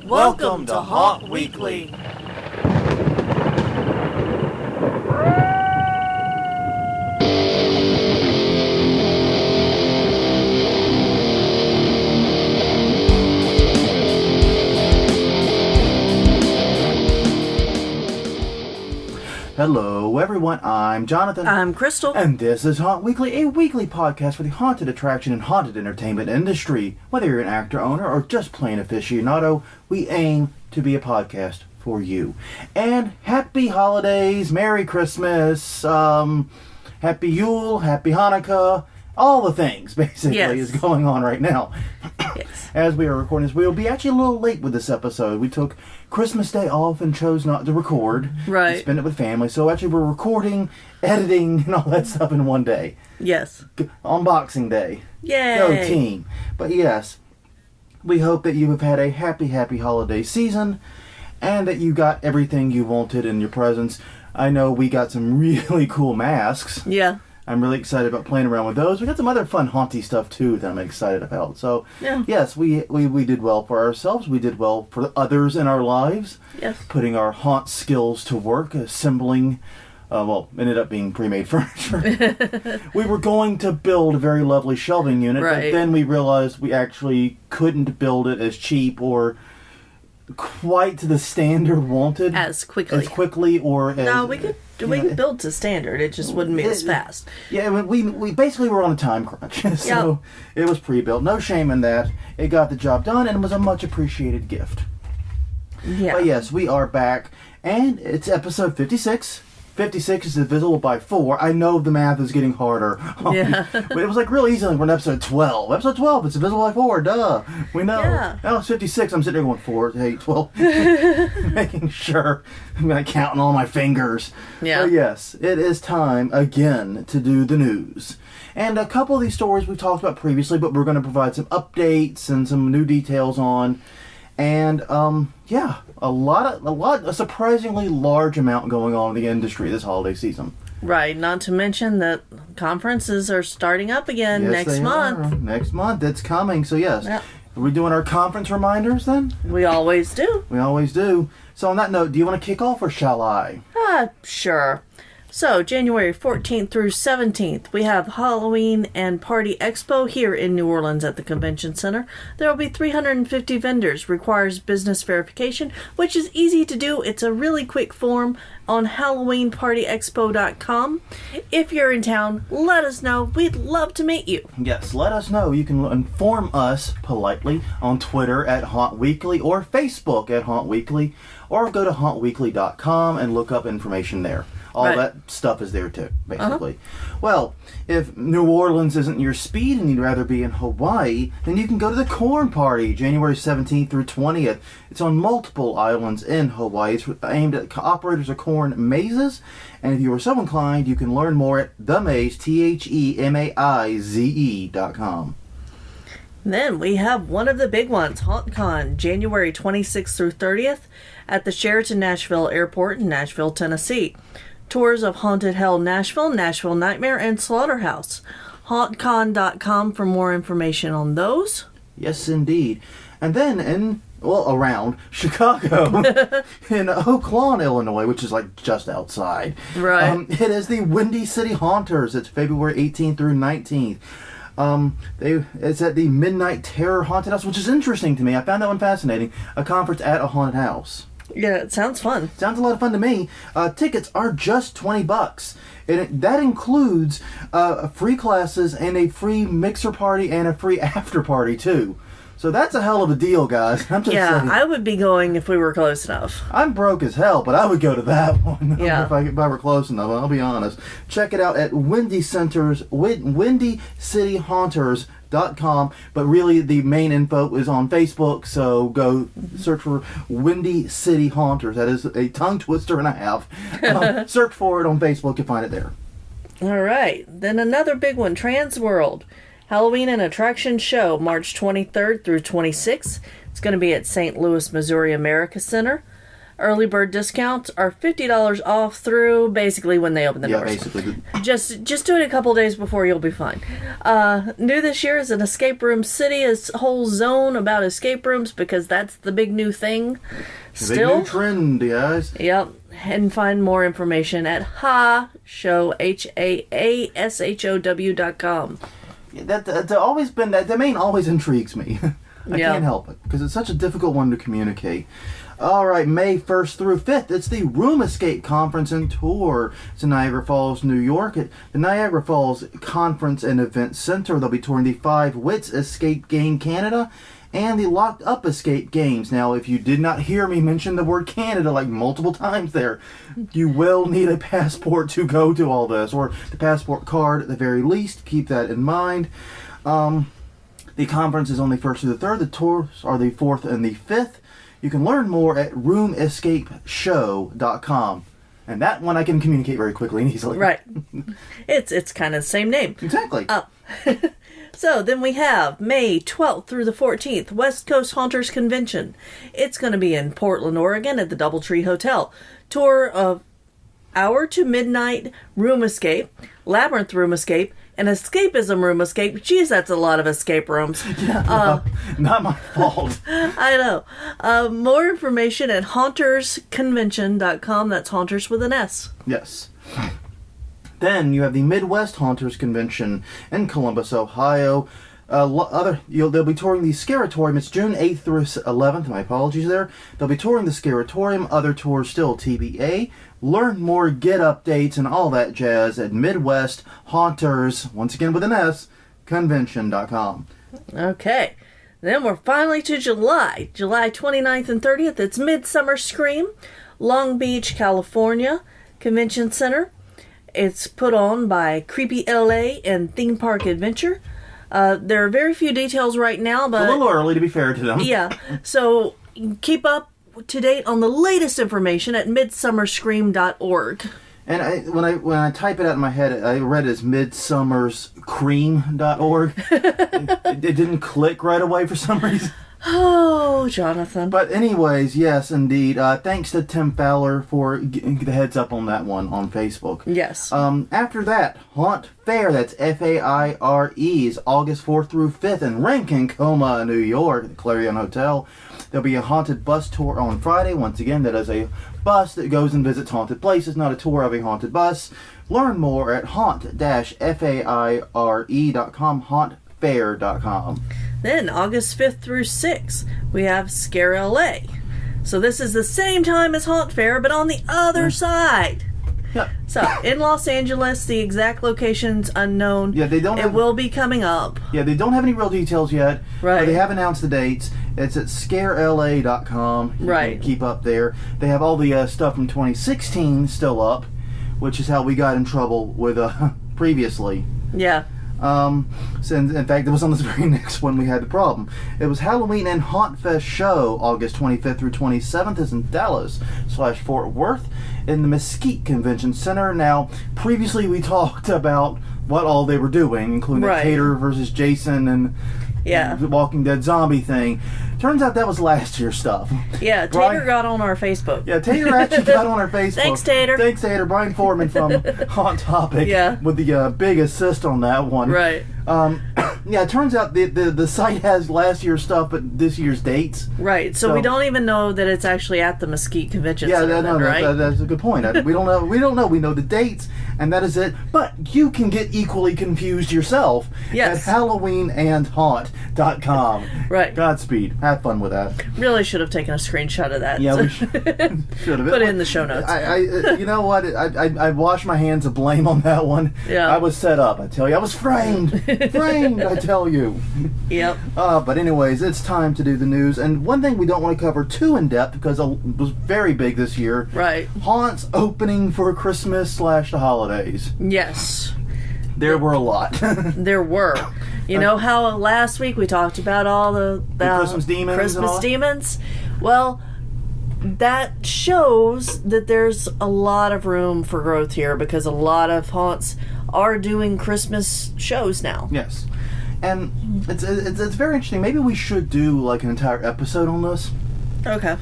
Welcome to Haunt Weekly. Hello everyone, I'm Jonathan. I'm Crystal. And this is Haunt Weekly, a weekly podcast for the haunted attraction and haunted entertainment industry. Whether you're an actor, owner, or just plain aficionado, we aim to be a podcast for you. And happy holidays, Merry Christmas, Happy Yule, Happy Hanukkah, all the things basically is going on right now. Yes. As we are recording this, we'll be actually a little late with this episode. We took Christmas Day off and chose not to record. Right. Spend it with family. So actually we're recording, editing, and all that stuff in one day. Yes. On Boxing Day. Yay. Go team. But yes, we hope that you have had a happy holiday season and that you got everything you wanted in your presents. I know we got some really cool masks. Yeah. I'm really excited about playing around with those. We got some other fun haunty stuff too that I'm excited about. So yes, we did well for ourselves. We did well for others in our lives. Yes. Putting our haunt skills to work, assembling, ended up being pre-made furniture. We were going to build a very lovely shelving unit, but then we realized we actually couldn't build it as cheap or quite to the standard wanted. As quickly or as... No, we could build to standard. It just wouldn't be as fast. Yeah, we basically were on a time crunch. So it was pre-built. No shame in that. It got the job done and it was a much appreciated gift. Yeah. But yes, we are back. And it's episode 56. 56 is divisible by 4. I know the math is getting harder. Yeah. But it was like real easy when we're in episode 12. Episode 12, it's divisible by 4. Duh. We know. Yeah. Now it's 56. I'm sitting there going 4, 8, 12. Making sure. I'm like counting all my fingers. Yeah. But yes, it is time again to do the news. And a couple of these stories we've talked about previously, but we're going to provide some updates and some new details on. And, a surprisingly large amount going on in the industry this holiday season. Right, not to mention that conferences are starting up again next month. Next month, it's coming. So, yes. Yep. Are we doing our conference reminders then? We always do. We always do. So, on that note, do you want to kick off or shall I? Sure. So, January 14th through 17th, we have Halloween and Party Expo here in New Orleans at the Convention Center. There will be 350 vendors. Requires business verification, which is easy to do. It's a really quick form on HalloweenPartyExpo.com. If you're in town, let us know. We'd love to meet you. Yes, let us know. You can inform us politely on Twitter at Haunt Weekly or Facebook at Haunt Weekly, or go to hauntweekly.com and look up information there. All that stuff is there too, basically. Well, if New Orleans isn't your speed and you'd rather be in Hawaii, then you can go to the Corn Party, January 17th through 20th. It's on multiple islands in Hawaii. It's aimed at operators of corn mazes. And if you are so inclined, you can learn more at themaze, THEMAIZE.com. Then we have one of the big ones, HauntCon, January 26th through 30th at the Sheraton Nashville Airport in Nashville, Tennessee. Tours of Haunted Hell Nashville, Nashville Nightmare, and Slaughterhouse. HauntCon.com for more information on those. Yes, indeed. And then around Chicago, in Oak Lawn, Illinois, which is like just outside. Right. It is the Windy City Haunters. It's February 18th through 19th. It's at the Midnight Terror Haunted House, which is interesting to me. I found that one fascinating. A conference at a haunted house. Yeah, it sounds fun. Sounds a lot of fun to me. Tickets are just $20. And that includes free classes and a free mixer party and a free after party too. So that's a hell of a deal, guys. I'm just saying. I would be going if we were close enough. I'm broke as hell, but I would go to that one if I were close enough. I'll be honest. Check it out at WindyCityHaunters.com. But really, the main info is on Facebook. So go search for Windy City Haunters. That is a tongue twister and a half. Search for it on Facebook. You'll find it there. All right. Then another big one, Trans World. Halloween and Attraction Show, March 23rd through 26th. It's going to be at St. Louis, Missouri America Center. Early bird discounts are $50 off through basically when they open the doors. Yeah, basically. Just do it a couple days before, you'll be fine. New this year is an escape room city, a whole zone about escape rooms because that's the big new thing. The big new trend, guys. Yep. And find more information at HAASHOW.com. That's always been that domain always intrigues me. I can't help it because it's such a difficult one to communicate. All right, May 1st through 5th, it's the Room Escape Conference and Tour. It's in Niagara Falls, New York, at the Niagara Falls Conference and Event Center. They'll be touring the 5 Wits Escape Game Canada and the Locked Up Escape Games. Now, if you did not hear me mention the word Canada like multiple times there, you will need a passport to go to all this, or the passport card at the very least. Keep that in mind. The conference is on the 1st through the 3rd. The tours are the 4th and the 5th. You can learn more at roomescapeshow.com. And that one I can communicate very quickly and easily. Right. It's kind of the same name. Exactly. So then we have May 12th through the 14th, West Coast Haunters Convention. It's going to be in Portland, Oregon at the Doubletree Hotel. Tour of Hour to Midnight Room Escape, Labyrinth Room Escape, and Escapism Room Escape. Jeez, that's a lot of escape rooms. Not my fault. I know. More information at hauntersconvention.com. That's Haunters with an S. Yes. Then you have the Midwest Haunters Convention in Columbus, Ohio. They'll be touring the Scaratorium. It's June 8th through 11th. My apologies there. They'll be touring the Scaratorium. Other tours still TBA. Learn more, get updates, and all that jazz at Midwest Haunters, once again with an S, convention.com. Okay. Then we're finally to July. July 29th and 30th. It's Midsummer Scream, Long Beach, California, Convention Center. It's put on by Creepy LA and Theme Park Adventure. There are very few details right now, but... It's a little early, to be fair to them. Yeah. So keep up to date on the latest information at midsummerscream.org. And when I type it out in my head, I read it as midsummerscream.org. it didn't click right away for some reason. Oh, Jonathan. But anyways, yes, indeed. Thanks to Tim Fowler for getting the heads up on that one on Facebook. Yes. After that, Haunt Fair, that's Faire, is August 4th through 5th in Ronkonkoma, New York, at the Clarion Hotel. There'll be a haunted bus tour on Friday. Once again, that is a bus that goes and visits haunted places, not a tour of a haunted bus. Learn more at haunt-faire.com, hauntfair.com. Then, August 5th through 6th, we have Scare LA. So this is the same time as Haunt Fair, but on the other side. Yep. So, in Los Angeles, the exact location's unknown. Yeah, they don't. It will be coming up. Yeah, they don't have any real details yet. Right. But they have announced the dates. It's at scarela.com. You right. can keep up there. They have all the stuff from 2016 still up, which is how we got in trouble with previously. Yeah. So in fact, it was on this very next one we had the problem. It was Halloween and Haunt Fest show, August 25th through 27th, is in Dallas/Fort Worth in the Mesquite Convention Center. Now, previously we talked about what all they were doing, including the Cater versus Jason and the Walking Dead zombie thing. Turns out that was last year's stuff. Yeah, Tater got on our Facebook. Yeah, Tater actually got on our Facebook. Thanks, Tater. Thanks, Tater. Brian Foreman from Haunt Topic with the big assist on that one. Right. Yeah, it turns out the site has last year's stuff, but this year's dates. Right. So we don't even know that it's actually at the Mesquite Convention Center. Yeah, that's a good point. We don't know. We don't know. We know the dates, and that is it. But you can get equally confused yourself at HalloweenandHaunt.com. Right. Godspeed. Have fun with that. Really should have taken a screenshot of that. Yeah, we should have. Put it in the show notes. You know what? I washed my hands of blame on that one. Yeah. I was set up. I tell you, I was framed. Framed. I tell you. Yep. But anyways, it's time to do the news. And one thing we don't want to cover too in depth because it was very big this year. Right. Haunt's opening for Christmas/the holidays. Yes. There were a lot. There were. You know how last week we talked about all the Christmas demons? Christmas demons? Well, that shows that there's a lot of room for growth here because a lot of haunts are doing Christmas shows now. Yes. And it's very interesting. Maybe we should do like an entire episode on this. Okay.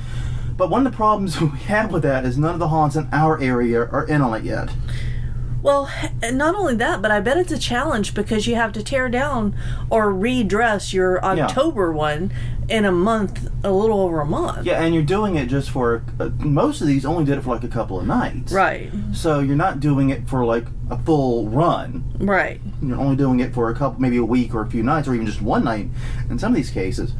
But one of the problems we have with that is none of the haunts in our area are in on it yet. Well, and not only that, but I bet it's a challenge because you have to tear down or redress your October one in a month, a little over a month. Yeah, and you're doing it just for, most of these only did it for like a couple of nights. Right. So you're not doing it for like a full run. Right. You're only doing it for a couple, maybe a week or a few nights, or even just one night in some of these cases.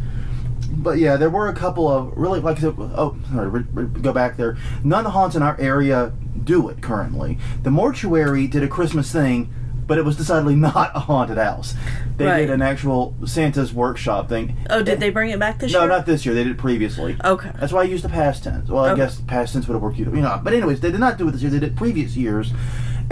But yeah, there were a couple of really, like I said, go back there. None of the haunts in our area do it currently. The mortuary did a Christmas thing, but it was decidedly not a haunted house. They did an actual Santa's workshop thing. Oh, did they bring it back this year? No, not this year. They did it previously. Okay. That's why I used the past tense. Well, I guess past tense would have worked, But anyways, they did not do it this year. They did it previous years.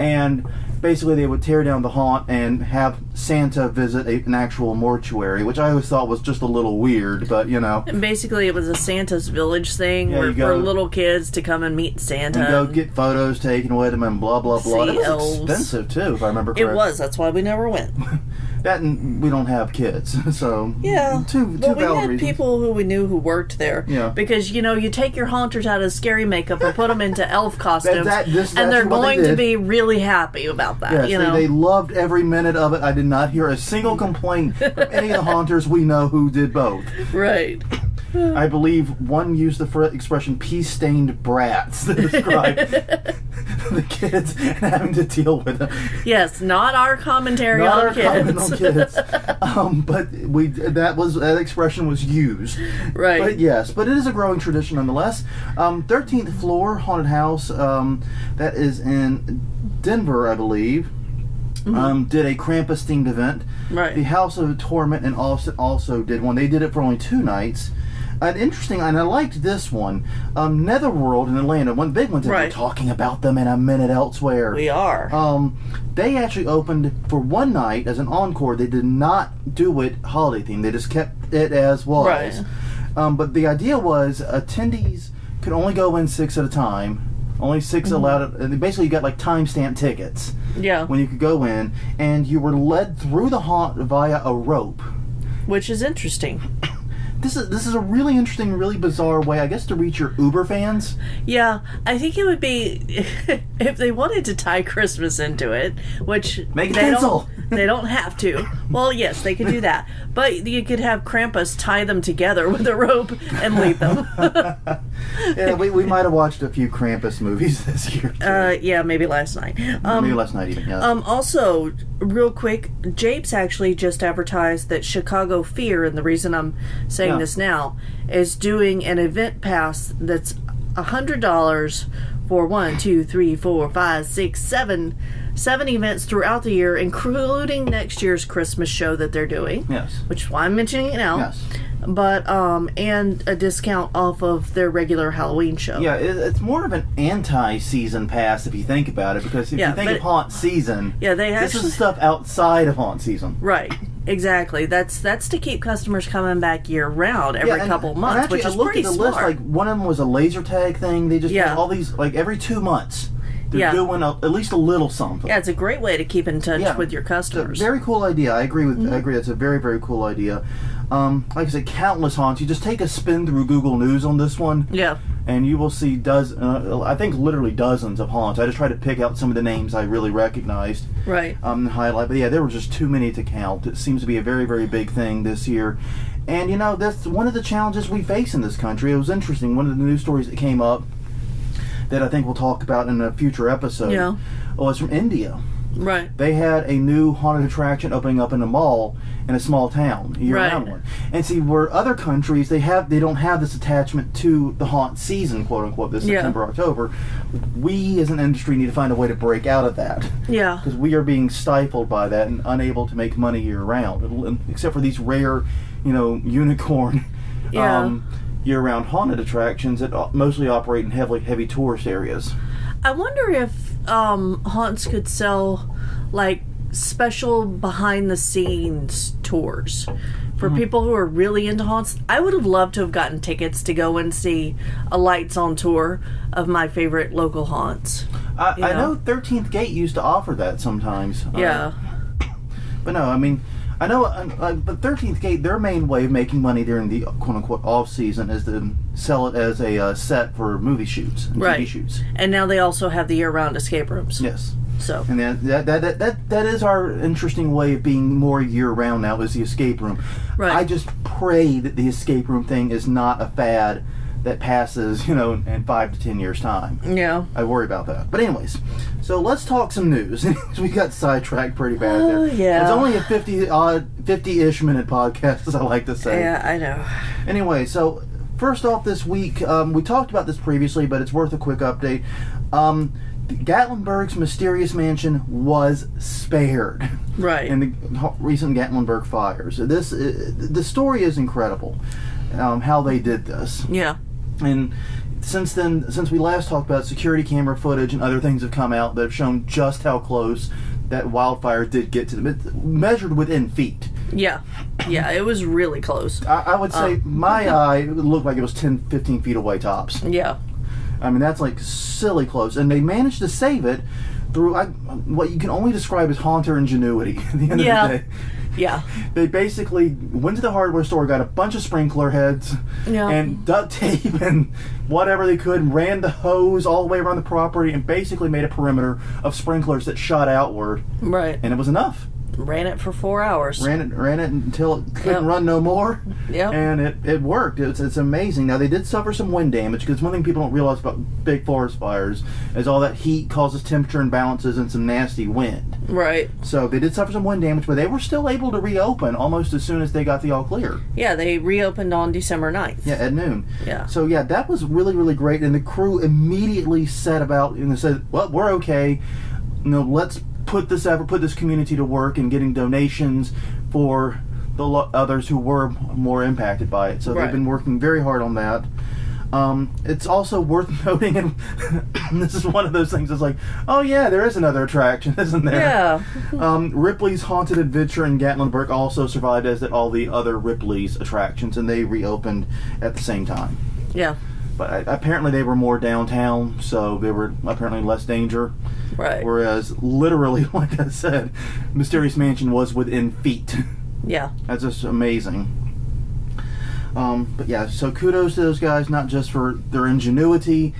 And basically they would tear down the haunt and have Santa visit an actual mortuary, which I always thought was just a little weird, but And basically it was a Santa's Village thing for little kids to come and meet Santa. And go get photos taken with them and blah, blah, blah. It was elves. Expensive, too, if I remember correctly. It was. That's why we never went. That and we don't have kids, so... Yeah. Two we valid had reasons. people who we knew who worked there. Yeah. Because, you take your haunters out of scary makeup and put them into elf costumes, that's and they're what going they to did. be really happy about that, Yes, they loved every minute of it. I did not hear a single complaint from any of the haunters we know who did both. Right. I believe one used the expression pea-stained brats to describe the kids and having to deal with them. Yes, not our commentary Not on our kids. comment on kids. But that expression was used. Right. But yes, but it is a growing tradition nonetheless. 13th Floor Haunted House, that is in Denver, I believe. Did a Krampus-themed event. Right. The House of Torment and also did one. They did it for only 2 nights. Interesting, and I liked this one. Netherworld in Atlanta, one big one. We're talking about them in a minute elsewhere. We are. They actually opened for one night as an encore. They did not do it holiday themed. They just kept it as was. Right. But the idea was attendees could only go in 6 at a time. Only 6 allowed. And basically, you got like timestamp tickets. Yeah. When you could go in, and you were led through the haunt via a rope. Which is interesting. This is a really interesting, really bizarre way, I guess, to reach your Uber fans. Yeah, I think it would be if they wanted to tie Christmas into it, which Make it pencil. They don't have to. Well, yes, they could do that, but you could have Krampus tie them together with a rope and lead them. Yeah, we might have watched a few Krampus movies this year. Yeah, maybe last night. Maybe last night even. Yeah. Also, real quick, Japes actually just advertised that Chicago Fear, and the reason I'm saying this now, is doing an event pass that's $100 for 7 events throughout the year, including next year's Christmas show that they're doing. Yes. Which is why I'm mentioning it now. Yes. But and a discount off of their regular Halloween show. Yeah, it's more of an anti-season pass if you think about it, because if you think of haunt season, this is stuff outside of haunt season. Right. Exactly. That's to keep customers coming back year round every couple months, actually, which is I looked pretty at the smart. list, like one of them was a laser tag thing. They just have all these, like every 2 months. They're doing at least a little something. Yeah, it's a great way to keep in touch with your customers. It's a very cool idea. I agree. That's a very, very cool idea. Like I said, countless haunts. You just take a spin through Google News on this one. Yeah. And you will see I think literally dozens of haunts. I just tried to pick out some of the names I really recognized. Right. And highlight. But yeah, there were just too many to count. It seems to be a very, very big thing this year. And that's one of the challenges we face in this country. It was interesting. One of the news stories that came up that I think we'll talk about in a future episode was from India. Right. They had a new haunted attraction opening up in a mall in a small town, a year-round one. And see, where other countries, they don't have this attachment to the haunt season, quote-unquote, this September, October. We, as an industry, need to find a way to break out of that. Yeah. Because we are being stifled by that and unable to make money year-round, except for these rare, unicorn year-round haunted attractions that mostly operate in heavy tourist areas. I wonder if haunts could sell like special behind-the-scenes tours for people who are really into haunts. I would have loved to have gotten tickets to go and see a lights on tour of my favorite local haunts. I know 13th Gate used to offer that sometimes. Yeah. But no, I mean, I know, but 13th Gate, their main way of making money during the quote-unquote off-season is to sell it as a set for movie shoots and right. TV shoots. And now they also have the year-round escape rooms. Yes. So. And that is our interesting way of being more year-round now, is the escape room. Right. I just pray that the escape room thing is not a fad that passes, in 5 to 10 years' time. Yeah. I worry about that. But anyways, so let's talk some news. We got sidetracked pretty bad there. Yeah. It's only a 50-ish minute podcast, as I like to say. Yeah, I know. Anyway, so first off this week, we talked about this previously, but it's worth a quick update. Gatlinburg's mysterious mansion was spared. Right. In the recent Gatlinburg fires. The story is incredible, how they did this. Yeah. And since we last talked about it, security camera footage and other things have come out that have shown just how close that wildfire did get to them. It measured within feet. Yeah. Yeah, it was really close. I would say my eye looked like it was 10, 15 feet away tops. Yeah. I mean, that's like silly close. And they managed to save it through what you can only describe as haunter ingenuity at the end of the day. Yeah. They basically went to the hardware store, got a bunch of sprinkler heads, and duct tape and whatever they could, and ran the hose all the way around the property, and basically made a perimeter of sprinklers that shot outward. Right. And it was enough. Ran it for 4 hours. Ran it until it couldn't run no more. Yep. And it worked. It's amazing. Now, they did suffer some wind damage, because one thing people don't realize about big forest fires is all that heat causes temperature imbalances and some nasty wind. Right. So they did suffer some wind damage, but they were still able to reopen almost as soon as they got the all clear. Yeah, they reopened on December 9th. Yeah, at noon. Yeah. So yeah, that was really, really great. And the crew immediately set about and they said, well, we're okay. Let's put this community to work in getting donations for the others who were more impacted by it. So they've been working very hard on that. It's also worth noting, and this is one of those things that's like, oh yeah, there is another attraction, isn't there? Yeah. Ripley's Haunted Adventure in Gatlinburg also survived, as did all the other Ripley's attractions, and they reopened at the same time. Yeah. But apparently they were more downtown, so they were apparently less danger. Right. Whereas, literally, like I said, Mysterious Mansion was within feet. Yeah. That's just amazing. But yeah, so kudos to those guys, not just for their ingenuity,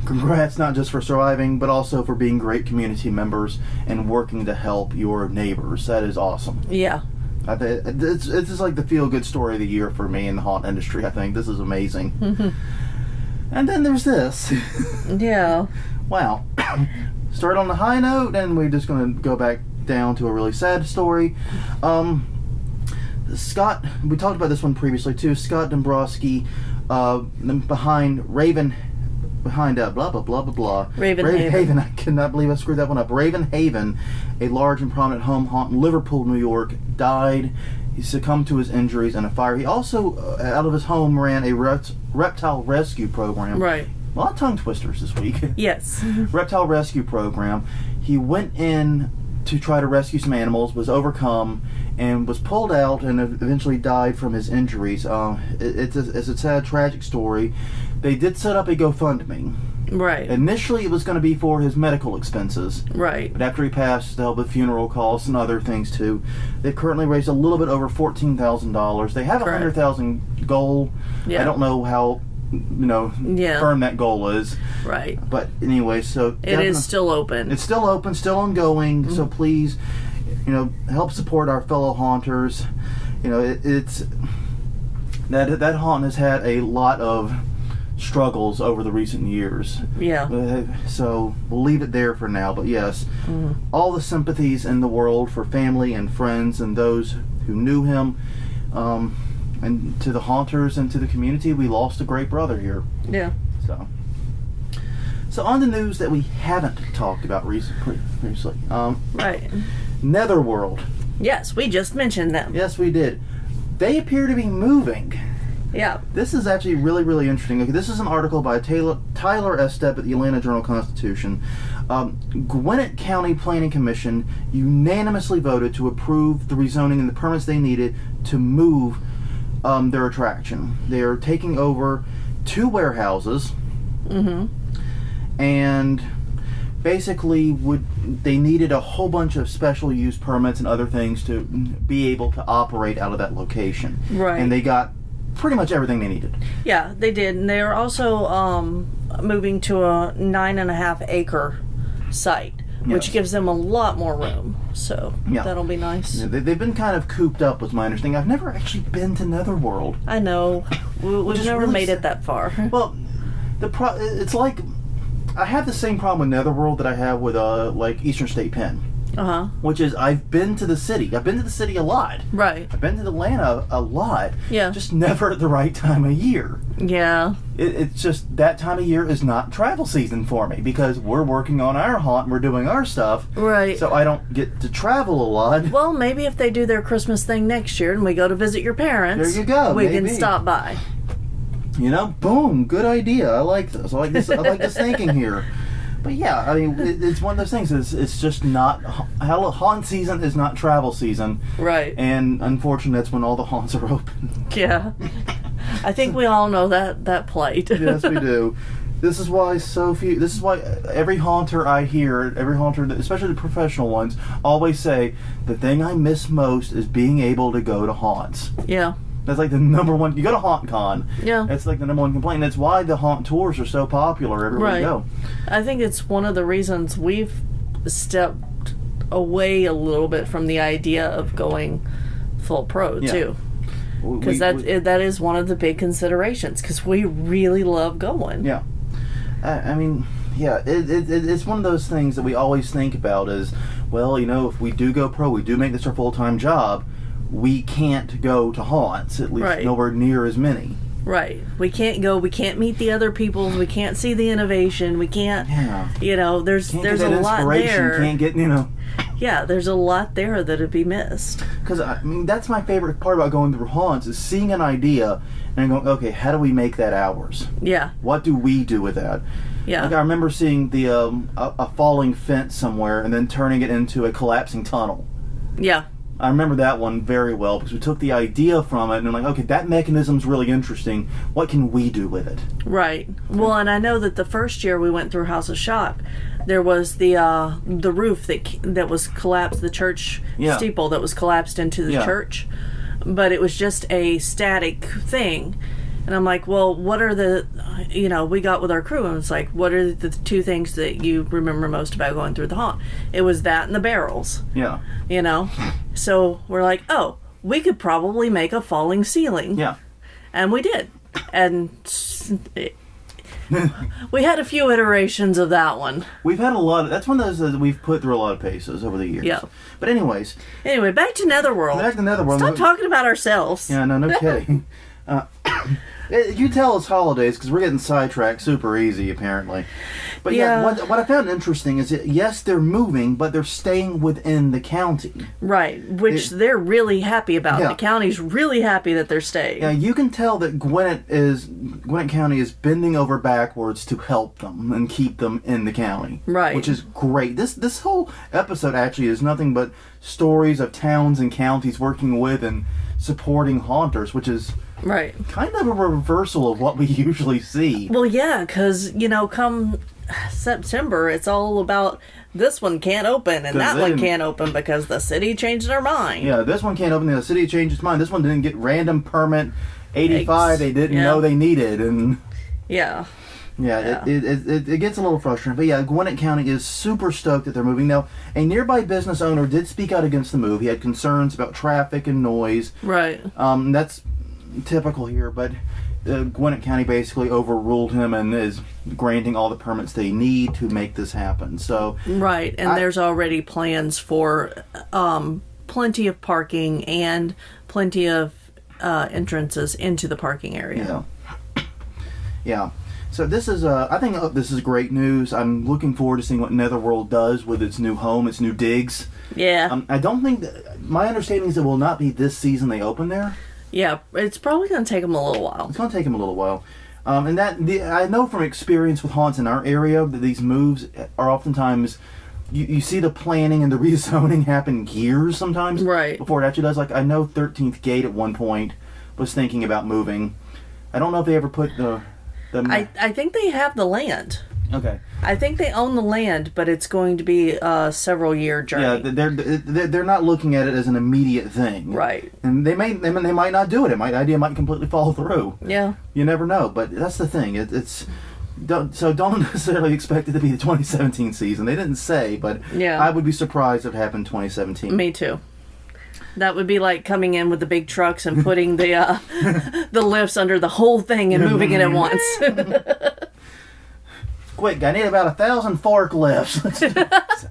congrats not just for surviving, but also for being great community members and working to help your neighbors. That is awesome. Yeah. It's just like the feel-good story of the year for me in the haunt industry, I think. This is amazing. Mm-hmm. And then there's this. Yeah. Wow. Start on the high note, and we're just going to go back down to a really sad story. Scott, we talked about this one previously too. Scott Dombrowski, behind blah blah blah blah blah. Ravenhaven. I cannot believe I screwed that one up. Ravenhaven, a large and prominent home haunt in Liverpool, New York, died. He succumbed to his injuries in a fire. He also, out of his home, ran a reptile rescue program. Right. A lot of tongue twisters this week. Yes. Reptile rescue program. He went in to try to rescue some animals, was overcome, and was pulled out and eventually died from his injuries. It's a sad, tragic story. They did set up a GoFundMe. Right. Initially, it was going to be for his medical expenses. Right. But after he passed, to help with funeral costs and other things too. They've currently raised a little bit over $14,000. They have a $100,000 goal. Yeah. I don't know how firm that goal is. Right. But anyway, so it is still open. It's still open, still ongoing. Mm-hmm. So please, help support our fellow haunters. It's that haunt has had a lot of struggles over the recent years. Yeah. So we'll leave it there for now. But yes, all the sympathies in the world for family and friends and those who knew him. And to the haunters and to the community, we lost a great brother here. Yeah. So on the news that we haven't talked about previously. Right. Netherworld. Yes, we just mentioned them. Yes, we did. They appear to be moving. Yeah. This is actually really, really interesting. Okay, this is an article by Tyler Estep at the Atlanta Journal-Constitution. Gwinnett County Planning Commission unanimously voted to approve the rezoning and the permits they needed to move their attraction. They are taking over 2 warehouses, and basically they needed a whole bunch of special use permits and other things to be able to operate out of that location. Right. And they got pretty much everything they needed. Yeah, they did. And they are also moving to a 9.5 acre site, which Yes. gives them a lot more room. So Yeah. that'll be nice. Yeah, they've been kind of cooped up, was my understanding. I've never actually been to Netherworld. I know. We've is never really made it that far. Well, it's like I have the same problem with Netherworld that I have with like Eastern State Pen, Uh-huh. which is I've been to the city. I've been to the city a lot. Right. I've been to Atlanta a lot. Yeah. Just never at the right time of year. Yeah. It's just that time of year is not travel season for me because we're working on our haunt and we're doing our stuff. Right. So I don't get to travel a lot. Well, maybe if they do their Christmas thing next year and we go to visit your parents, There you go, we can maybe. stop by. You know, boom, good idea. I like this. I like this thinking here. But yeah, I mean, it's one of those things. It's just not haunt season is not travel season, Right. and unfortunately, that's when all the haunts are open. Yeah. I think we all know that plight. Yes, we do. This is why every haunter I hear, every haunter, especially the professional ones, always say the thing I miss most is being able to go to haunts. Yeah. That's like the number one. You go to HauntCon. Yeah. That's like the number one complaint. That's why the haunt tours are so popular everywhere you go. I think it's one of the reasons we've stepped away a little bit from the idea of going full pro too. Because that is one of the big considerations. Because we really love going. Yeah. I mean, yeah, it's one of those things that we always think about is, well, you know, if we do go pro, we do make this our full-time job, we can't go to haunts, at least nowhere near as many. Right. We can't go, we can't meet the other peoples, we can't see the innovation, we can't, you know, there's a lot there. Can't get, you know. Yeah, there's a lot there that would be missed. Because, I mean, that's my favorite part about going through haunts is seeing an idea and going, okay, how do we make that ours? Yeah. What do we do with that? Yeah. Like I remember seeing the a falling fence somewhere and then turning it into a collapsing tunnel. Yeah. I remember that one very well because we took the idea from it and I'm like, okay, that mechanism's really interesting. What can we do with it? Right. Well, and I know that the first year we went through House of Shock, there was the roof that was collapsed, the church steeple that was collapsed into the church, but it was just a static thing. And I'm like, well, what are the, we got with our crew and it's like, what are the two things that you remember most about going through the haunt? It was that and the barrels. Yeah. So we're like, oh, we could probably make a falling ceiling. Yeah. And we did. And we had a few iterations of that one. We've had a lot of, that's one of those that we've put through a lot of paces over the years. Yeah. But anyways. Anyway, back to Netherworld. Stop talking about ourselves. Yeah, no kidding. You tell it's holidays because we're getting sidetracked super easy apparently. But what I found interesting is that yes, they're moving, but they're staying within the county. Right, which they're really happy about. The county's really happy that they're staying. Yeah, you can tell that Gwinnett County is bending over backwards to help them and keep them in the county. Right. Which is great. This whole episode actually is nothing but stories of towns and counties working with and supporting haunters, which is kind of a reversal of what we usually see. Well, yeah, because, come September, it's all about this one can't open and that one can't open because the city changed their mind. Yeah, this one can't open, the city changed its mind. This one didn't get random permit 85 they didn't know they needed. And it gets a little frustrating. But yeah, Gwinnett County is super stoked that they're moving. Now, a nearby business owner did speak out against the move. He had concerns about traffic and noise. Right. That's typical here, but Gwinnett County basically overruled him and is granting all the permits they need to make this happen. So right, and there's already plans for plenty of parking and plenty of entrances into the parking area. Yeah. So this is, I think this is great news. I'm looking forward to seeing what Netherworld does with its new home, its new digs. Yeah. I don't think, my understanding is it will not be this season they open there. Yeah, it's probably going to take them a little while. It's going to take them a little while. I know from experience with haunts in our area that these moves are oftentimes, you see the planning and the rezoning happen years sometimes. Right. Before it actually does. Like, I know 13th Gate at one point was thinking about moving. I don't know if they ever put the I think they have the land. Okay. I think they own the land, but it's going to be a several-year journey. Yeah, they're not looking at it as an immediate thing. Right. And they might not do it. The idea might completely fall through. Yeah. You never know. But that's the thing. Don't necessarily expect it to be the 2017 season. They didn't say, but yeah. I would be surprised if it happened 2017. Me too. That would be like coming in with the big trucks and putting the the lifts under the whole thing and moving it at once. Quick, I need about 1,000 forklifts.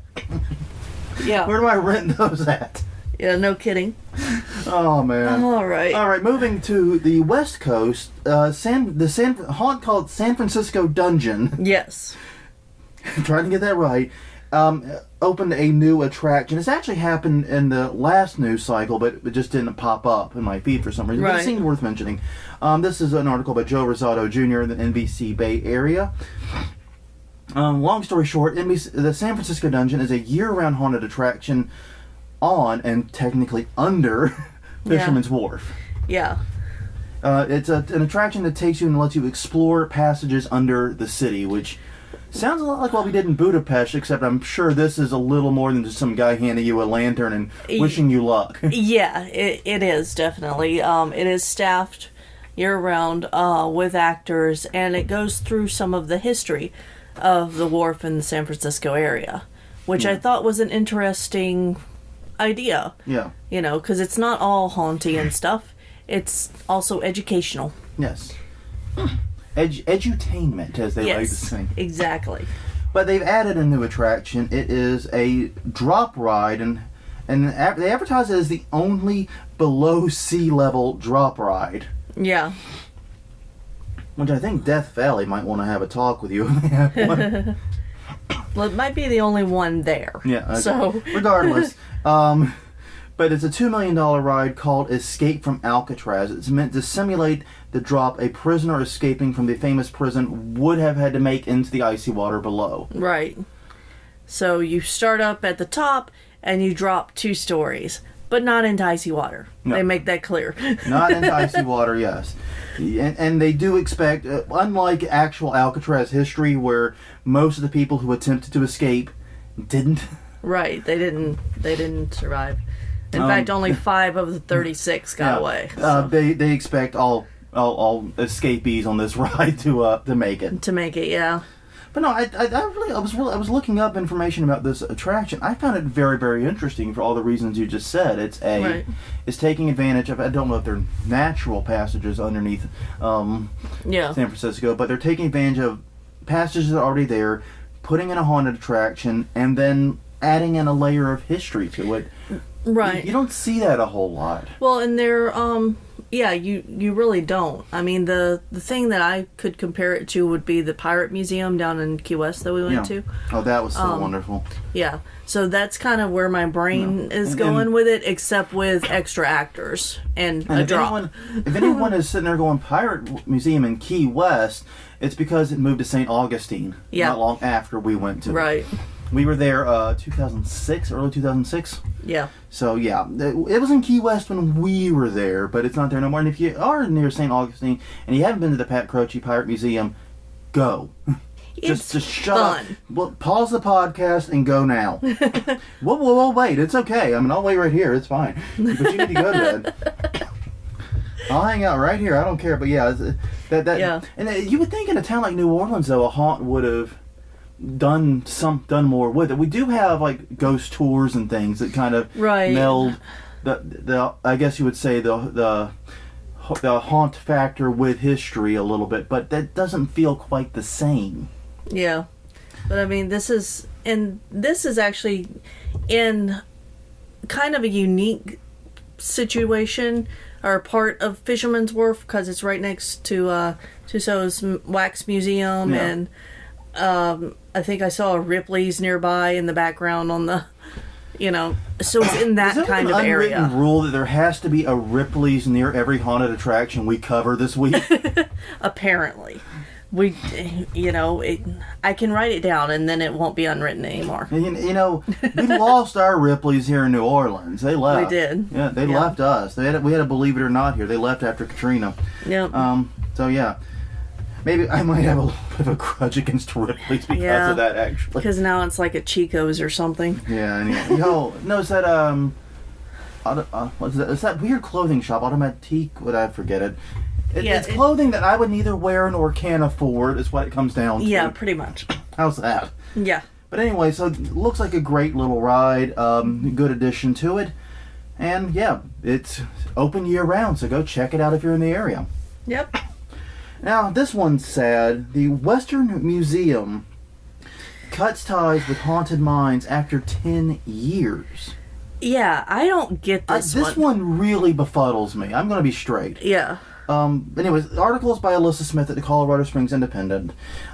Yeah. Where do I rent those at? Yeah, no kidding. Oh man. All right. Moving to the West Coast, haunt called San Francisco Dungeon. Yes. I'm trying to get that right. Opened a new attraction. It's actually happened in the last news cycle, but it just didn't pop up in my feed for some reason. Right. But it seemed worth mentioning. This is an article by Joe Rosado Jr. in the NBC Bay Area. Long story short, the San Francisco Dungeon is a year-round haunted attraction on and technically under Fisherman's Wharf. Yeah. It's an attraction that takes you and lets you explore passages under the city, which sounds a lot like what we did in Budapest, except I'm sure this is a little more than just some guy handing you a lantern and wishing you luck. Yeah, it is, definitely. It is staffed year-round with actors, and it goes through some of the history of the wharf in the San Francisco area, which I thought was an interesting idea. Yeah. You know, because it's not all haunty and stuff. It's also educational. Yes. Edutainment, as they like to say. Exactly. But they've added a new attraction. It is a drop ride, and they advertise it as the only below sea level drop ride. Yeah. Which I think Death Valley might want to have a talk with you if they have one. Well, it might be the only one there. Yeah. Okay. So regardless, but it's a $2 million ride called Escape from Alcatraz. It's meant to simulate the drop a prisoner escaping from the famous prison would have had to make into the icy water below. Right. So you start up at the top and you drop 2 stories, but not into icy water. No. They make that clear. Not into icy water, yes. And they do expect, unlike actual Alcatraz history, where most of the people who attempted to escape didn't. Right, they didn't survive. In fact, only 5 of the 36 got away. So. They expect all escapees on this ride to make it. To make it, yeah. But no, I was looking up information about this attraction. I found it very, very interesting for all the reasons you just said. It's taking advantage of, I don't know if they're natural passages underneath San Francisco, but they're taking advantage of passages that are already there, putting in a haunted attraction, and then adding in a layer of history to it. Right. You don't see that a whole lot. Well, and they're you really don't. I mean, the thing that I could compare it to would be the Pirate Museum down in Key West that we went to. Oh, that was so wonderful. Yeah. So that's kind of where my brain is going with it, except with extra actors and a drop. If anyone is sitting there going, Pirate Museum in Key West, it's because it moved to St. Augustine not long after we went to it. Right. We were there 2006, early 2006. Yeah. So, yeah, it was in Key West when we were there, but it's not there no more. And if you are near St. Augustine and you haven't been to the Pat Croce Pirate Museum, go. Just shut up. Well, pause the podcast and go now. Whoa, wait. It's okay. I mean, I'll wait right here. It's fine. But you need to go to bed. I'll hang out right here. I don't care. But, yeah. And you would think in a town like New Orleans, though, a haunt would have done more with it. We do have like ghost tours and things that kind of meld the I guess you would say the haunt factor with history a little bit, but that doesn't feel quite the same. Yeah. But I mean, this is actually in kind of a unique situation or part of Fisherman's Wharf because it's right next to Tussauds Wax Museum and I think I saw a Ripley's nearby in the background on the, so it's in that kind of area. Is there an unwritten rule that there has to be a Ripley's near every haunted attraction we cover this week? Apparently. I can write it down and then it won't be unwritten anymore. We lost our Ripley's here in New Orleans. They left. We did. Yeah, they left us. We had a Believe It or Not here. They left after Katrina. Yeah. So, yeah. Maybe I might have a little bit of a grudge against Ripley's because of that, actually. Because now it's like a Chico's or something. Yeah, and no, it's that what's that? It's that weird clothing shop, Automatique. Would I forget it? It's clothing that I would neither wear nor can afford. Is what it comes down to. Yeah, pretty much. How's that? Yeah. But anyway, so it looks like a great little ride. Good addition to it, and yeah, it's open year round. So go check it out if you're in the area. Yep. Now, this one's sad. The Western Museum cuts ties with Haunted Mines after 10 years. Yeah, I don't get this one. This one really befuddles me. I'm going to be straight. Yeah. Anyways, the article is by Alyssa Smith at the Colorado Springs Independent.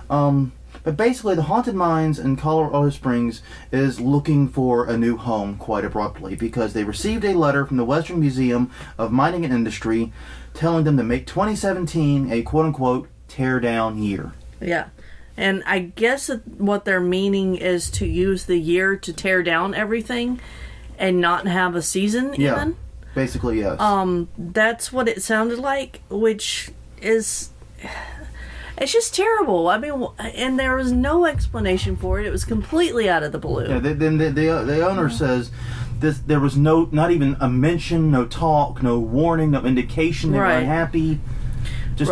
But basically, the Haunted Mines in Colorado Springs is looking for a new home quite abruptly because they received a letter from the Western Museum of Mining and Industry telling them to make 2017 a quote-unquote tear-down year. Yeah. And I guess what they're meaning is to use the year to tear down everything and not have a season even. Basically, yes. That's what it sounded like, which is... It's just terrible. I mean, and there was no explanation for it. It was completely out of the blue. Yeah, then the owner says there was not even a mention, no talk, no warning, no indication they were unhappy. Just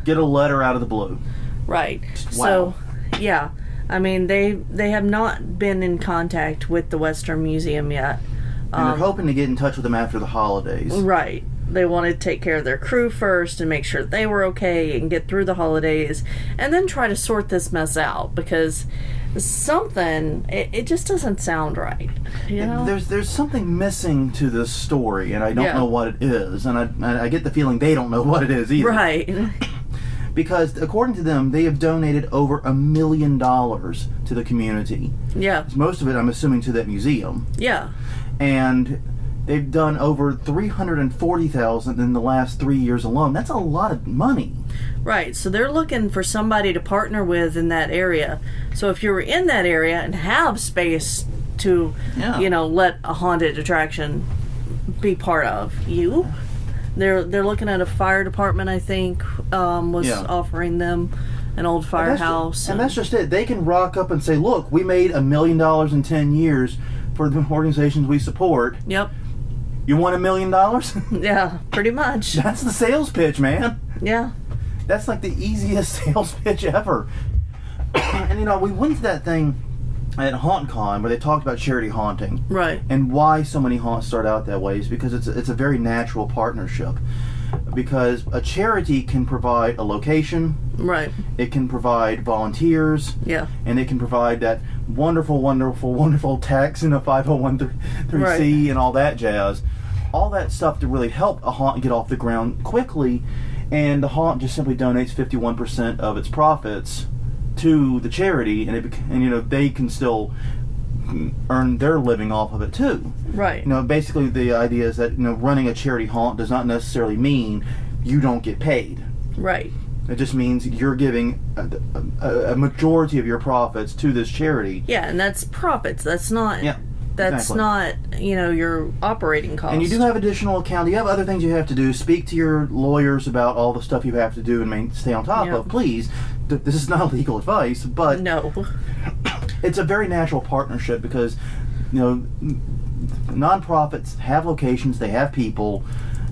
get a letter out of the blue. Right. Wow. So, yeah. I mean, they have not been in contact with the Western Museum yet. And they're hoping to get in touch with them after the holidays. Right. They wanted to take care of their crew first and make sure they were okay and get through the holidays and then try to sort this mess out because it just doesn't sound right. You know? There's something missing to this story and I don't know what it is, and I get the feeling they don't know what it is either. Right. Because according to them, they have donated over $1 million to the community. Yeah. Most of it, I'm assuming, to that museum. Yeah. And they've done over $340,000 in the last 3 years alone. That's a lot of money. Right. So they're looking for somebody to partner with in that area. So if you were in that area and have space to, let a haunted attraction be part of you, they're looking at a fire department. I think was offering them an old firehouse. And that's just it. They can rock up and say, "Look, we made $1 million in 10 years for the organizations we support." Yep. You want $1 million? Yeah, pretty much. That's the sales pitch, man. Yeah. That's like the easiest sales pitch ever. And we went to that thing at HauntCon where they talked about charity haunting. Right. And why so many haunts start out that way is because it's a very natural partnership. Because a charity can provide a location. Right. It can provide volunteers. Yeah. And it can provide that wonderful, wonderful, wonderful tax in a 501c and all that jazz. All that stuff to really help a haunt get off the ground quickly. And the haunt just simply donates 51% of its profits to the charity, and they can still earn their living off of it too. Right. Basically the idea is that running a charity haunt does not necessarily mean you don't get paid. Right. It just means you're giving a majority of your profits to this charity. Yeah, and that's profits. That's not. Yeah. That's not, your operating costs. And you do have additional accounting. You have other things you have to do. Speak to your lawyers about all the stuff you have to do and stay on top of. Please, this is not legal advice, but no, it's a very natural partnership because, nonprofits have locations, they have people,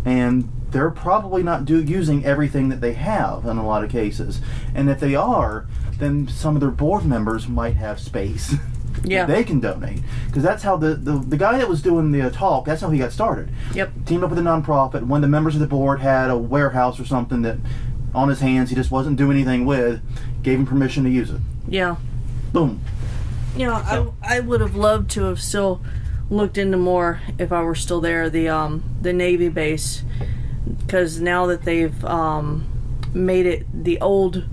and they're probably not using everything that they have in a lot of cases. And if they are, then some of their board members might have space. Yeah, they can donate because that's how the guy that was doing the talk. That's how he got started. Yep, teamed up with a nonprofit. When the members of the board had a warehouse or something that on his hands he just wasn't doing anything with, gave him permission to use it. Yeah, boom. I would have loved to have still looked into more if I were still there. The Navy base, because now that they've made it the old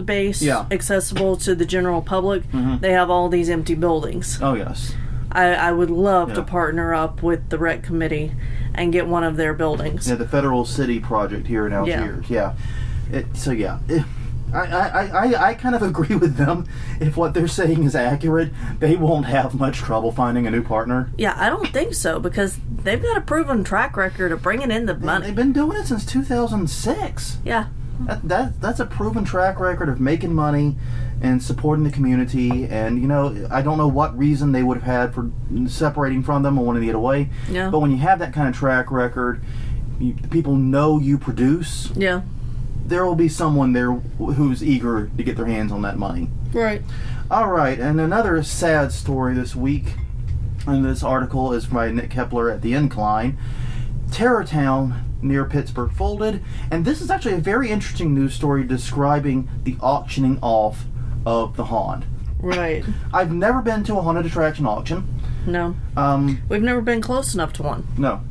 base accessible to the general public, they have all these empty buildings. Oh yes. I would love to partner up with the rec committee and get one of their buildings. Yeah, the Federal City project here in Algiers. Yeah. I kind of agree with them. If what they're saying is accurate, they won't have much trouble finding a new partner. Yeah, I don't think so because they've got a proven track record of bringing in the money. They've been doing it since 2006. Yeah. That's a proven track record of making money and supporting the community. And, you know, I don't know what reason they would have had for separating from them or wanting to get away. Yeah. But when you have that kind of track record, people know you produce. Yeah. There will be someone there who's eager to get their hands on that money. Right. All right, and another sad story this week, and this article is by Nick Kepler at The Incline. Terrortown near Pittsburgh folded, and this is actually a very interesting news story describing the auctioning off of the haunt. Right. I've never been to a haunted attraction auction. No. We've never been close enough to one. No.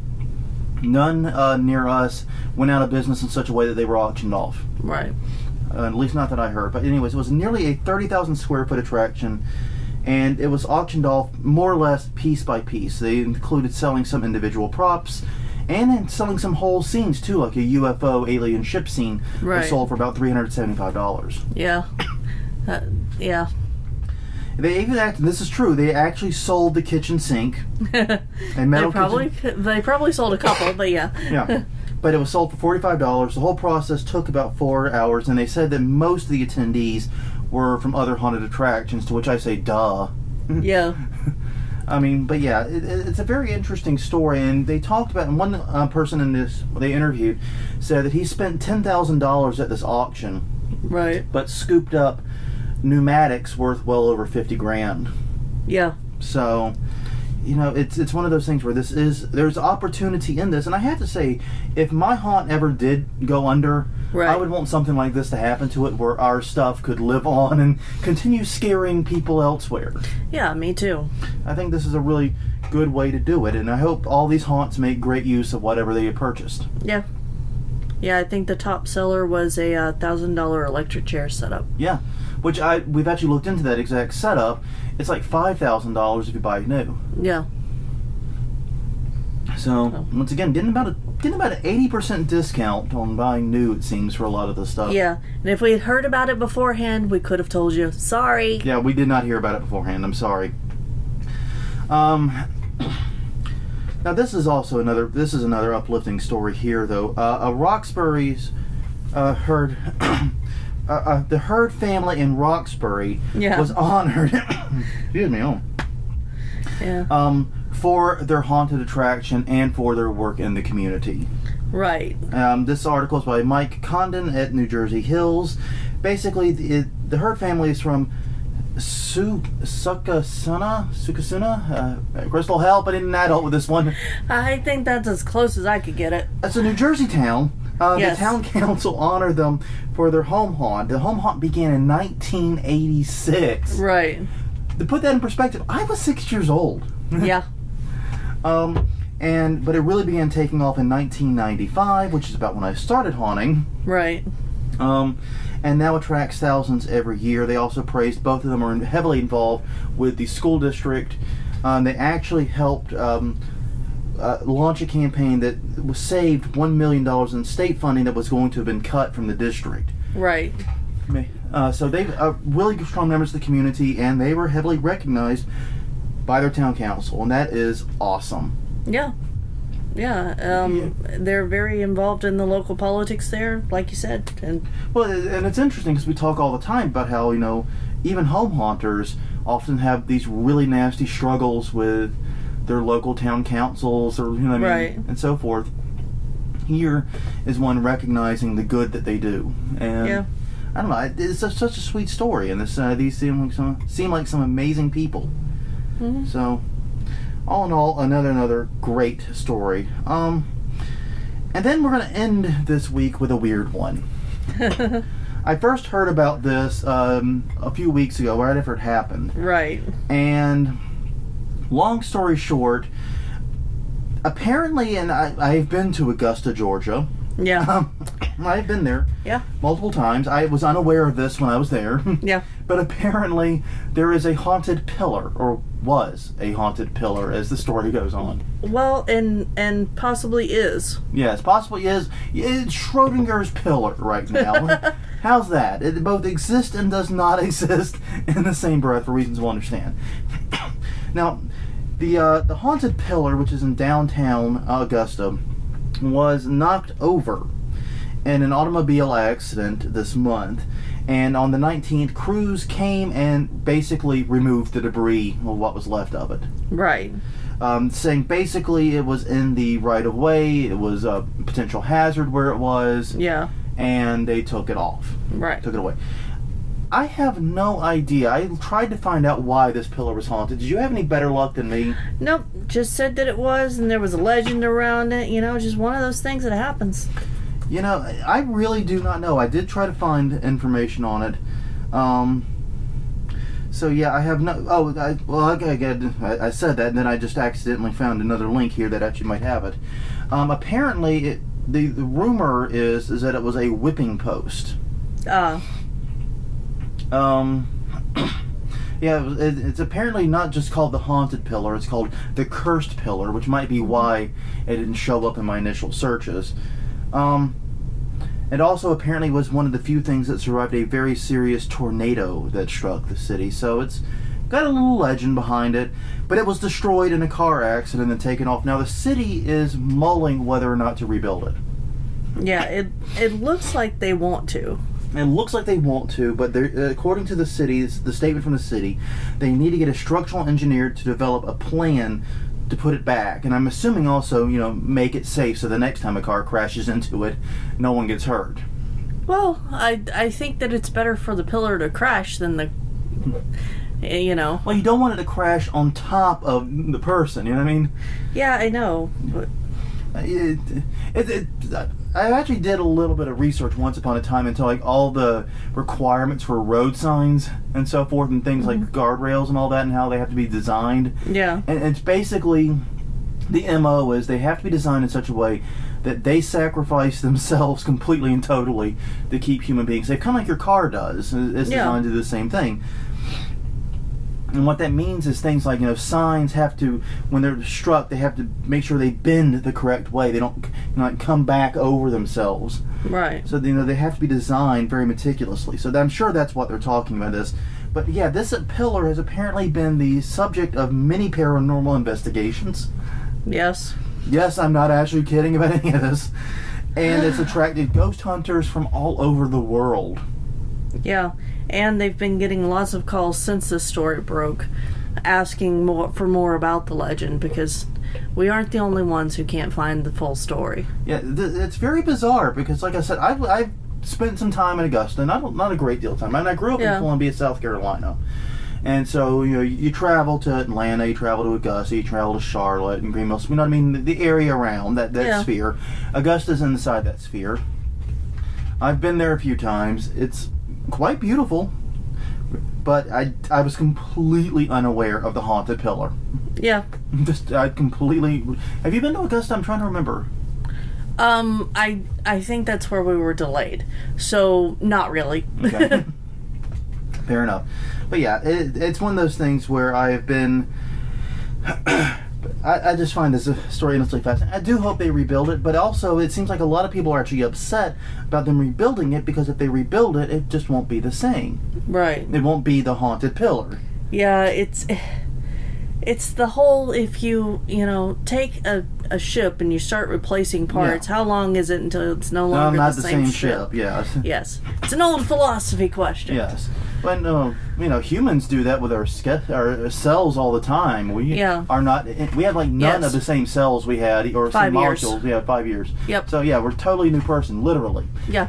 None near us went out of business in such a way that they were auctioned off. Right. At least not that I heard. But anyways, it was nearly a 30,000 square foot attraction, and it was auctioned off more or less piece by piece. They included selling some individual props and then selling some whole scenes too, like a UFO alien ship scene was sold for about $375. Yeah. Yeah. They even this is true, they actually sold the kitchen sink. A metal they probably sold a couple, but yeah. Yeah. But it was sold for $45. The whole process took about 4 hours, and they said that most of the attendees were from other haunted attractions, to which I say, duh. Yeah. I mean, but yeah, it's a very interesting story, and they talked about, and one person in this, they interviewed, said that he spent $10,000 at this auction. Right. But scooped up pneumatics worth well over 50 grand. Yeah. So, you know, it's one of those things where there's opportunity in this, and I have to say, if my haunt ever did go under, I would want something like this to happen to it, where our stuff could live on and continue scaring people elsewhere. Yeah, me too. I think this is a really good way to do it, and I hope all these haunts make great use of whatever they have purchased. Yeah. Yeah, I think the top seller was a $1,000 electric chair setup. Yeah, which we've actually looked into that exact setup. It's like $5,000 if you buy new. Yeah. So once again, getting about an 80% discount on buying new, it seems, for a lot of this stuff. Yeah, and if we had heard about it beforehand, we could have told you. Sorry. Yeah, we did not hear about it beforehand. I'm sorry. Now this is also another uplifting story here, though. Roxbury's herd. The Herd family in Roxbury was honored. Excuse me. Yeah. For their haunted attraction and for their work in the community. Right. This article is by Mike Condon at New Jersey Hills. Basically, the Herd family is from Sukasuna. Crystal, help! I didn't adult with this one. I think that's as close as I could get it. It's a New Jersey town. The town council honored them for their home haunt. The home haunt began in 1986. Right. To put that in perspective, I was 6 years old. Yeah. But it really began taking off in 1995, which is about when I started haunting. Right. And now attracts thousands every year. They also praised, both of them are heavily involved with the school district. They actually helped launch a campaign that was saved $1 million in state funding that was going to have been cut from the district. Right. So they really strong members of the community, and they were heavily recognized by their town council, and that is awesome. Yeah. Yeah. They're very involved in the local politics there, like you said. And it's interesting because we talk all the time about how, you know, even home haunters often have these really nasty struggles with their local town councils, or, you know what I mean, and so forth. Here is one recognizing the good that they do, and I don't know, it's such a sweet story, and these seem like some amazing people. Mm-hmm. So, all in all, another great story. And then we're going to end this week with a weird one. I first heard about this a few weeks ago, right after it happened. Right. And long story short, apparently, and I've been to Augusta, Georgia. Yeah. I've been there. Yeah. Multiple times. I was unaware of this when I was there. Yeah. But apparently there is a haunted pillar, or was a haunted pillar, as the story goes on. Well, and possibly is. Yes, possibly is. It's Schrodinger's pillar right now. How's that? It both exists and does not exist in the same breath for reasons we'll understand. Now, the haunted pillar, which is in downtown Augusta, was knocked over in an automobile accident this month. And on the 19th, crews came and basically removed the debris of what was left of it. Right. Saying basically it was in the right-of-way, it was a potential hazard where it was. Yeah. And they took it off. Right. Took it away. I have no idea. I tried to find out why this pillar was haunted. Did you have any better luck than me? Nope. Just said that it was, and there was a legend around it. Just one of those things that happens. I really do not know. I did try to find information on it. So yeah, I have no... I said that, and then I just accidentally found another link here that actually might have it. Apparently, the rumor is that it was a whipping post. Yeah, it's apparently not just called the haunted pillar, it's called the cursed pillar, which might be why it didn't show up in my initial searches. It also apparently was one of the few things that survived a very serious tornado that struck the city, so it's got a little legend behind it, but it was destroyed in a car accident and taken off. Now the city is mulling whether or not to rebuild it. Yeah, it looks like they want to. It looks like they want to, but according to the statement from the city, they need to get a structural engineer to develop a plan to put it back. And I'm assuming also, make it safe so the next time a car crashes into it, no one gets hurt. Well, I think that it's better for the pillar to crash than the, Well, you don't want it to crash on top of the person, you know what I mean? Yeah, I know. But I actually did a little bit of research once upon a time into all the requirements for road signs and so forth, and things like guardrails and all that, and how they have to be designed. Yeah. And it's basically, the MO is they have to be designed in such a way that they sacrifice themselves completely and totally to keep human beings safe. Kind of like your car does. It's designed to do the same thing. And what that means is things like, signs have to, when they're struck, they have to make sure they bend the correct way. They don't come back over themselves. Right. So, they have to be designed very meticulously. So I'm sure that's what they're talking about this. But yeah, this pillar has apparently been the subject of many paranormal investigations. Yes. Yes, I'm not actually kidding about any of this. And it's attracted ghost hunters from all over the world. Yeah. And they've been getting lots of calls since this story broke, asking for more about the legend, because we aren't the only ones who can't find the full story. Yeah, it's very bizarre, because like I said, I've spent some time in Augusta, not a great deal of time. I grew up in Columbia, South Carolina. And so, you travel to Atlanta, you travel to Augusta, you travel to Charlotte and Greenville. You know what I mean? The area around that sphere. Augusta's inside that sphere. I've been there a few times. It's quite beautiful, but I was completely unaware of the haunted pillar. Yeah. I completely... Have you been to Augusta? I'm trying to remember. I think that's where we were delayed. So, not really. Okay. Fair enough. But yeah, it's one of those things where I have been... I just find this story endlessly fascinating. I do hope they rebuild it, but also it seems like a lot of people are actually upset about them rebuilding it, because if they rebuild it, it just won't be the same. Right. It won't be the haunted pillar. Yeah, it's the whole, if you take a ship and you start replacing parts, how long is it until it's no longer not the same ship? Yes. Yes. It's an old philosophy question. Yes. But humans do that with our cells all the time. We are not. We have none of the same cells we had, or 5 some years. molecules. We have 5 years. Yep. So yeah, we're a totally new person, literally. Yeah.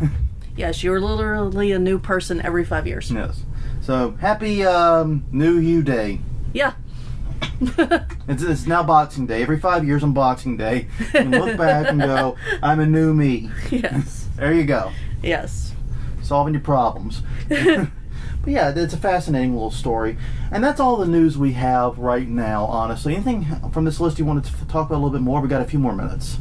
Yes, you're literally a new person every 5 years. Yes. So happy New You Day. Yeah. It's now Boxing Day. Every 5 years on Boxing Day, you can look back and go, I'm a new me. Yes. There you go. Yes. Solving your problems. But yeah, it's a fascinating little story. And that's all the news we have right now, honestly. Anything from this list you wanted to talk about a little bit more? We got a few more minutes.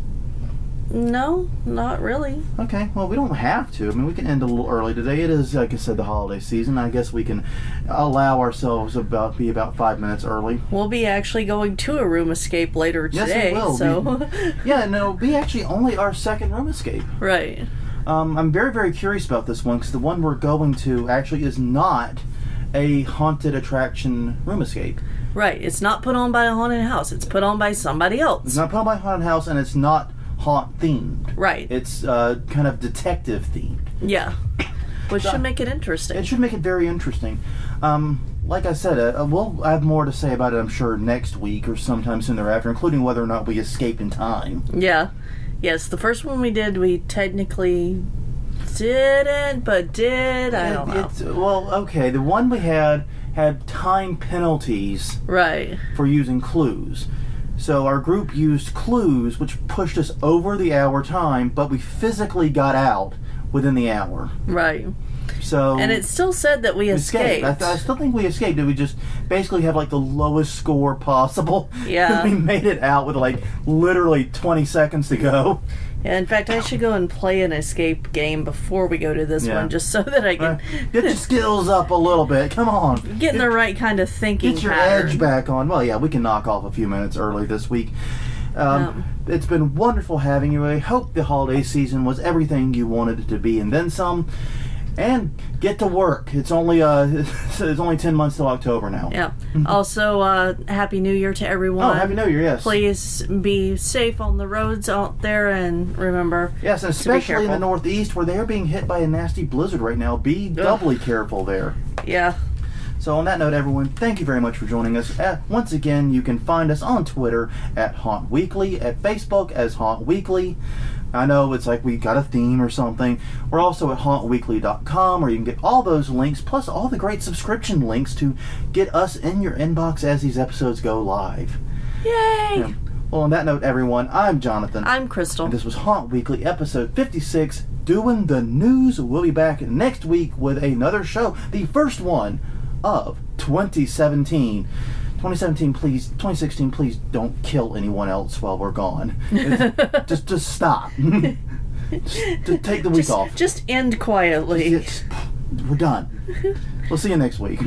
No, not really. Okay, well, we don't have to. I mean, we can end a little early today. It is, like I said, the holiday season. I guess we can allow ourselves be about 5 minutes early. We'll be actually going to a room escape later today. Yes, we will. So. Yeah, and it'll be actually only our second room escape. Right. I'm very, very curious about this one, because the one we're going to actually is not a haunted attraction room escape. Right. It's not put on by a haunted house. It's put on by somebody else. It's not put on by a haunted house, and it's not haunt themed. Right. It's kind of detective themed. Yeah. Which should make it interesting. It should make it very interesting. Like I said, we'll have more to say about it, I'm sure, next week or sometime soon thereafter, including whether or not we escape in time. Yeah. Yes, the first one we did, we technically didn't, but did. I don't know. Well, okay, the one we had time penalties Right. for using clues. So our group used clues, which pushed us over the hour time, but we physically got out within the hour. Right. So And it still said that we escaped. I still think we escaped. Did we just basically have like the lowest score possible? Yeah. We made it out with like literally 20 seconds to go. Yeah, in fact, I should go and play an escape game before we go to this one, just so that I can get your skills up a little bit. Come on. Get in the right kind of thinking Get your pattern. edge back on. Well, yeah, we can knock off a few minutes early this week. It's been wonderful having you. I hope the holiday season was everything you wanted it to be, and then some. And get to work. It's only 10 months till October now. Yeah. Also, Happy New Year to everyone. Oh, Happy New Year, yes. Please be safe on the roads out there, and remember, yes, and especially in the Northeast where they're being hit by a nasty blizzard right now. Be doubly careful there. Yeah. So on that note, everyone, thank you very much for joining us. Once again, you can find us on Twitter at Haunt Weekly, at Facebook as Haunt Weekly. I know it's like we got a theme or something. We're also at hauntweekly.com, where you can get all those links, plus all the great subscription links to get us in your inbox as these episodes go live. Yay! Yeah. Well, on that note, everyone, I'm Jonathan. I'm Crystal. And this was Haunt Weekly, episode 56, Doing the News. We'll be back next week with another show, the first one of 2017. 2016, please don't kill anyone else while we're gone. Just stop. just take the week off. Just end quietly. We're done. We'll see you next week.